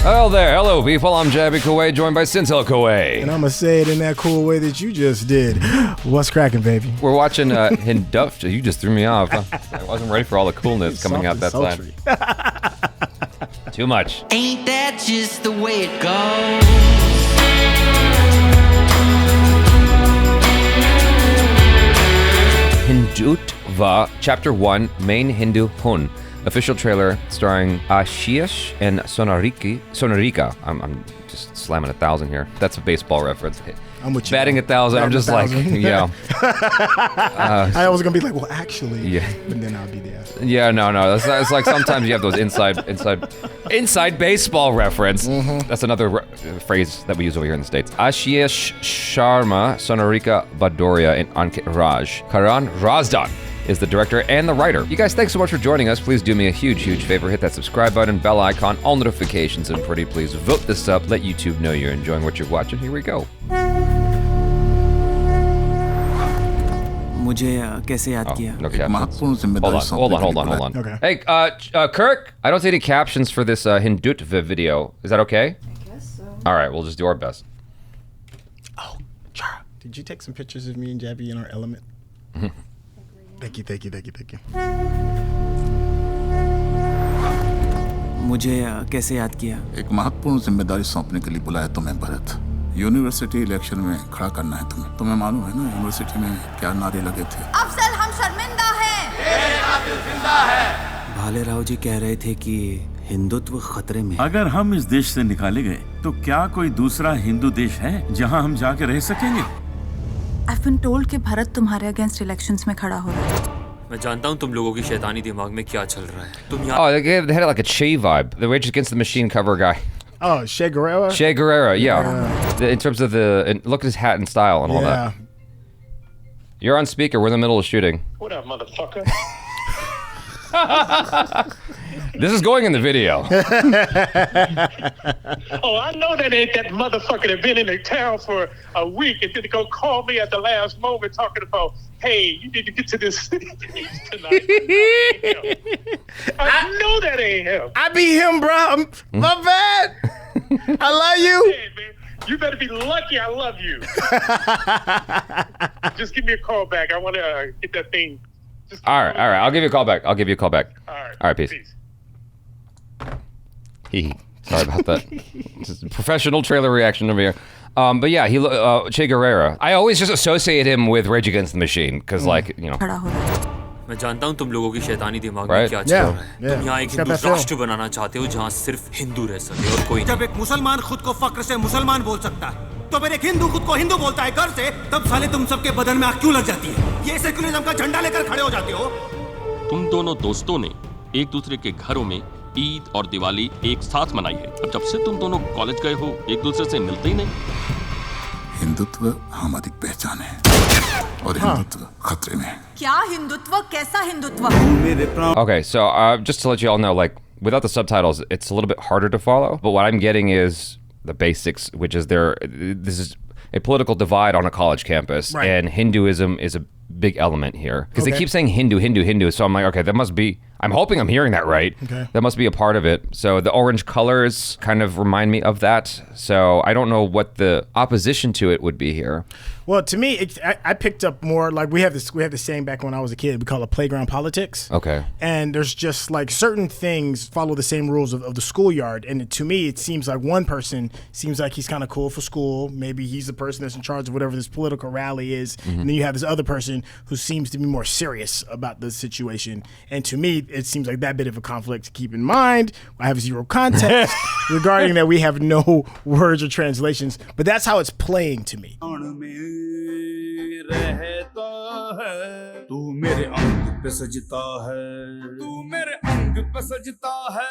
Oh there, hello people, I'm Jaby KOAY, joined by SYNTELL KOAY. And I'm gonna say it in that cool way that you just did. What's cracking, baby? We're watching HINDUTVA. You just threw me off. I wasn't ready for all the coolness coming out that side. Too much. Ain't that just the way it goes? HINDUTVA, Chapter 1, Main Hindu HOON. Official trailer starring Aashiesh and Sonarika. I'm just slamming 1,000 here. That's a baseball reference. I'm with you. Batting 1,000. I'm just like, yeah. I was gonna be like, well, actually, yeah. But then I'll be the asshole. Yeah, no. It's like sometimes you have those inside baseball reference. Mm-hmm. That's another phrase that we use over here in the States. Aashiesh Sharma, Sonarika Badoria, and Ankit Raj. Karan Razdan is the director and the writer. You guys, thanks so much for joining us. Please do me a huge favor. Hit that subscribe button, bell icon, all notifications, and pretty please vote this up. Let YouTube know you're enjoying what you're watching. Here we go. मुझे कैसे याद किया? No captions. Hold on. Okay. Hey, Kirk, I don't see any captions for this HINDUTVA video. Is that okay? I guess so. All right, we'll just do our best. Oh, Chara, did you take some pictures of me and Jaby in our element? Thank you. मुझे कैसे याद किया? एक महत्वपूर्ण जिम्मेदारी सौंपने के लिए बुलाया तुम्हें भरत। यूनिवर्सिटी इलेक्शन में खड़ा करना है तुम्हें मालूम है ना यूनिवर्सिटी में क्या नारे लगे थे? अफसल हम शर्मिंदा हैं। भाले राव जी कह रहे थे कि हिंदुत्व खतरे में। अगर हम इस देश से निकाले गए तो क्या कोई दूसरा हिंदू देश है जहां हम जाके रह सकेंगे? I've been told कि भारत तुम्हारे अगेंस्ट इलेक्शंस में खड़ा हो रहा है। मैं जानता हूँ तुम लोगों की शैतानी दिमाग में क्या चल रहा है। तुम यहाँ Oh, they had like a Che vibe. The Rage Against the Machine cover guy. Oh, Che Guerrero? Che Guerrero, yeah. In terms of look at his hat and style and all that. You're on speaker. We're in the middle of shooting. What up, motherfucker? This is going in the video. Oh, I know that ain't that motherfucker that been in the town for a week and then go call me at the last moment talking about, hey, you need to get to this city tonight. I know that ain't him. I be him, bro. My bad. I love you. Hey, man, you better be lucky I love you. Just give me a call back. I want to get that thing. All right. I'll give you a call back. All right, peace. Sorry about that. Just a professional trailer reaction over here. But yeah, Che Guerrero. I always just associate him with Rage Against the Machine because, like, you know. मैं जानता हूँ तुम लोगों की शैतानी दिमाग में क्या चल रहा है। तुम यहाँ एक हिंदू राष्ट्र बनाना चाहते हो जहाँ सिर्फ हिंदू रह सके और कोई। जब एक मुसलमान खुद को फक्र से मुसलमान बोल सकता है, तो फिर एक हिंदू खुद को हिंदू बोलता है गर्व से, तब साले तुम सबके बदन में आग क्यों लग जाती है? ये सेक्युलरिज्म का झंडा लेकर खड़े हो जाते हो। तुम दोनों दोस्तों ने एक दूसरे के घरों में ईद और दिवाली एक साथ मनाई है, और जब से तुम दोनों कॉलेज गए हो एक दूसरे से मिलते ही नहीं। हिंदुत्व हमारी पहचान है और हिंदुत्व खतरे में। क्या हिंदुत्व? कैसा Hindutva? Okay, so just to let you all know, like, without the subtitles, it's a little bit harder to follow. But what I'm getting is the basics, which is this is a political divide on a college campus, and Hinduism is a big element here because they keep saying Hindu. So I'm like, okay, that must be. I'm hoping I'm hearing that right. Okay. That must be a part of it. So the orange colors kind of remind me of that. So I don't know what the opposition to it would be here. Well, to me, I picked up more like we have this saying back when I was a kid. We call it playground politics. Okay. And there's just like certain things follow the same rules of the schoolyard. And to me, it seems like one person seems like he's kind of cool for school. Maybe he's the person that's in charge of whatever this political rally is. And then you have this other person who seems to be more serious about the situation. And to me, it seems like that bit of a conflict to keep in mind. I have zero context regarding that we have no words or translations. But that's how it's playing to me. तू मेरे अंग पे सजता है, तू मेरे अंग पे सजता है,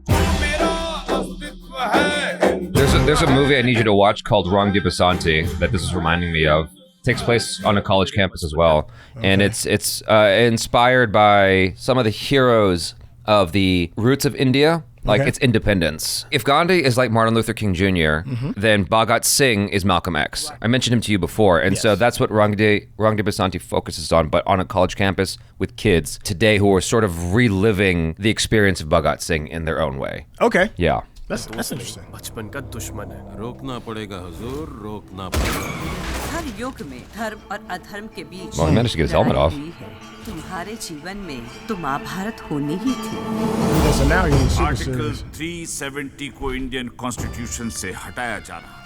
तू मेरा अस्तित्व है। There's a movie I need you to watch called Wrong Dipasanti that this is reminding me of. It takes place on a college campus as well, and it's inspired by some of the heroes of the roots of India. Like, it's independence. If Gandhi is like Martin Luther King Jr., then Bhagat Singh is Malcolm X. I mentioned him to you before, and so that's what Wrong Dipasanti focuses on, but on a college campus with kids today who are sort of reliving the experience of Bhagat Singh in their own way. Okay. Yeah. That's interesting. बचपन का दुश्मन है. रोकना पड़ेगा हुजूर, रोकना पड़ेगा. हर युग में धर्म और अधर्म के बीच Well, he managed to get his helmet off. तुम्हारे जीवन में तो महाभारत होनी ही थी. So now he's super article serious. 370 को इंडियन कॉन्स्टिट्यूशन से हटाया जा रहा है.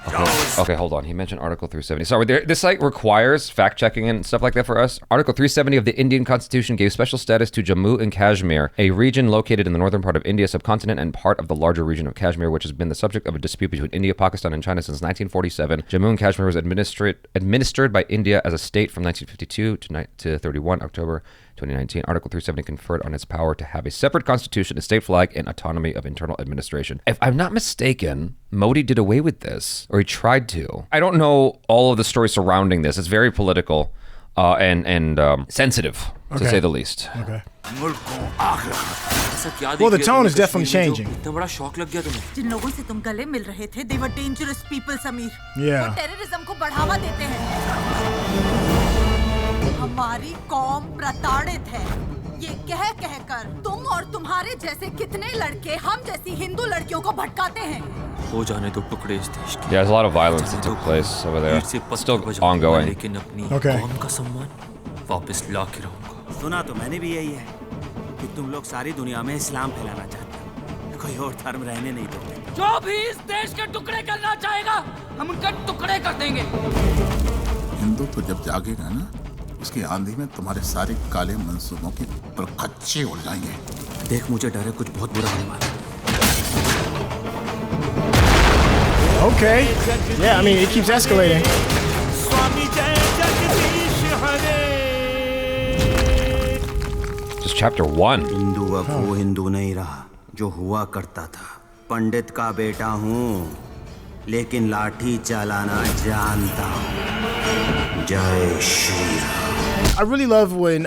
Okay, hold on. He mentioned Article 370. Sorry, this site requires fact-checking and stuff like that for us. Article 370 of the Indian Constitution gave special status to Jammu and Kashmir, a region located in the northern part of India subcontinent and part of the larger region of Kashmir, which has been the subject of a dispute between India, Pakistan, and China since 1947. Jammu and Kashmir was administered by India as a state from 1952 to 31 October 2019. Article 370 conferred on its power to have a separate constitution, a state flag, and autonomy of internal administration. If I'm not mistaken, Modi did away with this, or he tried to. I don't know all of the story surrounding this. It's very political and sensitive, to say the least. Okay. Well, the tone is definitely changing. इतना बड़ा shock लग गया तुम्हें. जिन लोगों से तुम गले मिल रहे थे, they were dangerous people, Sameer. Yeah. वो टेररिज्म को बढ़ावा देते हैं. हमारी कौम प्रताड़ित है. ये कह कर तुम और तुम्हारे जैसे कितने लड़के हम जैसी हिंदू लड़कियों को भटकाते हैं. हो जाने दो टुकड़े इस देश के. Yeah, there's a lot of violence that took place over there. Still ongoing. लेकिन अपनी कौम का सम्मान वापस ला के रहूंगा. सुना तो मैंने भी यही है कि तुम लोग सारी दुनिया में इस्लाम फैलाना चाहते हो. कोई और धर्म रहने नहीं दोगे. जो भी इस देश के टुकड़े करना चाहेगा, हम उनके टुकड़े कर देंगे. हिंदू तो जब जागेगा ना, उसकी आंधी में तुम्हारे सारे काले मंसूबों की परखच्चे उड़ जाएंगे. देख, मुझे डर है कुछ बहुत बुरा होने वाला है. Okay. Yeah, I mean, it keeps escalating. Just chapter 1. Hindu अब वो हिंदू नहीं रहा जो हुआ करता था. पंडित का बेटा हूँ, लेकिन लाठी चलाना जानता हूँ. जय Shri Ram. I really love when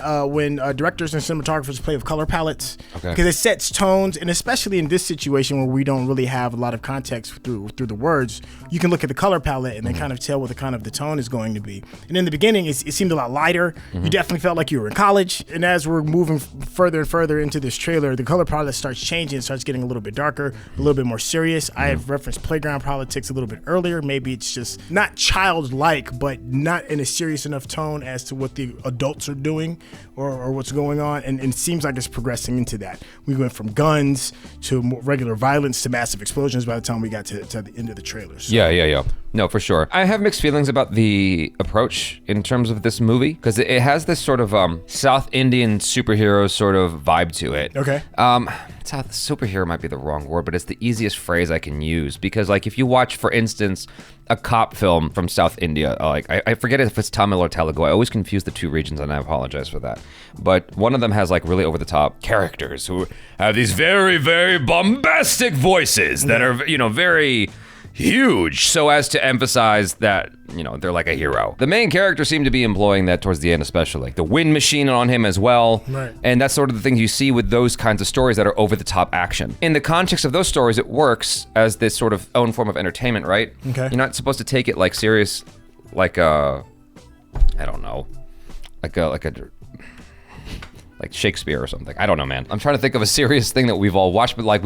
directors and cinematographers play with color palettes, because it sets tones, and especially in this situation where we don't really have a lot of context through the words, you can look at the color palette and then kind of tell what the tone is going to be. And in the beginning, it seemed a lot lighter. You definitely felt like you were in college. And as we're moving further and further into this trailer, the color palette starts changing. It starts getting a little bit darker, a little bit more serious. I have referenced playground politics a little bit earlier. Maybe it's just not childlike, but not in a serious enough tone as to what the adults are doing or what's going on, and it seems like it's progressing into that. We went from guns to more regular violence to massive explosions by the time we got to the end of the trailer. So. Yeah. No, for sure. I have mixed feelings about the approach in terms of this movie, because it has this sort of South Indian superhero sort of vibe to it. Okay. South superhero might be the wrong word, but it's the easiest phrase I can use, because like if you watch, for instance, a cop film from South India, like I forget if it's Tamil or Telugu. I always confuse the two regions, and I apologize for that. But one of them has like really over the top characters who have these very, very bombastic voices that are, very huge, so as to emphasize that, they're like a hero. The main character seemed to be employing that towards the end, especially. Like the wind machine on him as well. Right. And that's sort of the things you see with those kinds of stories that are over the top action. In the context of those stories, it works as this sort of own form of entertainment, right? Okay. You're not supposed to take it like serious, like I don't know, like Shakespeare or something. I don't know, man. I'm trying to think of a serious thing that we've all watched, but like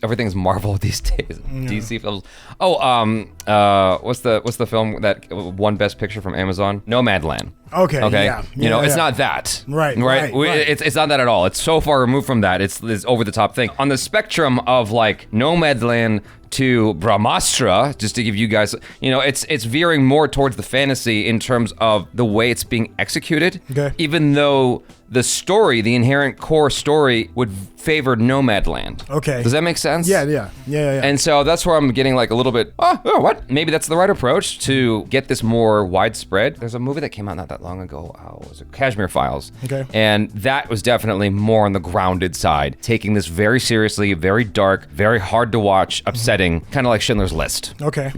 everything's Marvel these days. Yeah. DC films. Oh, what's the film that won Best Picture from Amazon? Nomadland. Okay. Yeah. It's not that. Right. It's not that at all. It's so far removed from that. It's this over the top thing. On the spectrum of like Nomadland to Brahmastra, just to give you guys, it's veering more towards the fantasy in terms of the way it's being executed. Okay. Even though the story, the inherent core story, would favor Nomadland. Okay. Does that make sense? Yeah. And so that's where I'm getting like a little bit, what? Maybe that's the right approach to get this more widespread. There's a movie that came out not that long ago. Was it Kashmir Files? Okay. And that was definitely more on the grounded side, taking this very seriously, very dark, very hard to watch, upsetting, kind of like Schindler's List. Okay.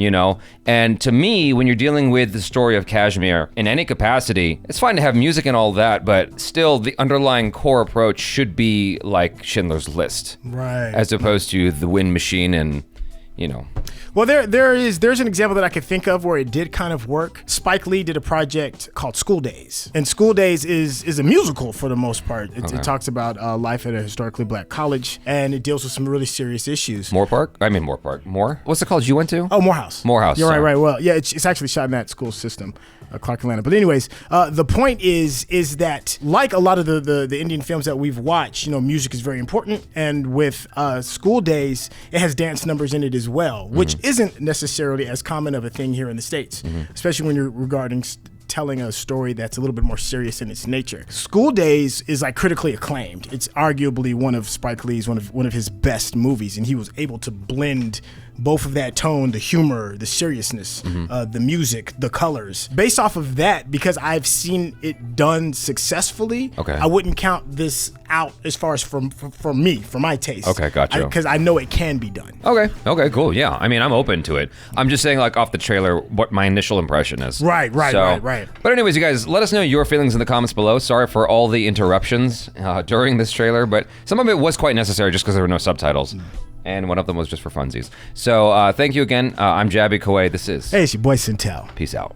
And to me, when you're dealing with the story of Kashmir in any capacity, it's fine to have music and all that, but still the underlying core approach should be like Schindler's List. Right. As opposed to the wind machine and, you know. Well, there's an example that I could think of where it did kind of work. Spike Lee did a project called School Days, and School Days is a musical for the most part. It talks about life at a historically black college, and it deals with some really serious issues. Moore? What's the college you went to? Oh, Morehouse. You're right. Well, yeah, it's actually shot in that school system, Clark, Atlanta. But anyways, the point is that like a lot of the Indian films that we've watched, you know, music is very important, and with School Days, it has dance numbers in it as well, which isn't necessarily as common of a thing here in the States, especially when you're regarding telling a story that's a little bit more serious in its nature. School Days is like critically acclaimed. It's arguably one of Spike Lee's one of his best movies, and he was able to blend both of that tone, the humor, the seriousness, the music, the colors. Based off of that, because I've seen it done successfully, I wouldn't count this out as far as for me, for my taste. Okay, gotcha. Because I know it can be done. Okay, cool. Yeah, I mean, I'm open to it. I'm just saying, like, off the trailer, what my initial impression is. Right. But anyways, you guys, let us know your feelings in the comments below. Sorry for all the interruptions during this trailer, but some of it was quite necessary just because there were no subtitles. And one of them was just for funsies. So thank you again. I'm Jaby KOAY. This is... Hey, it's your boy SYNTELL. Peace out.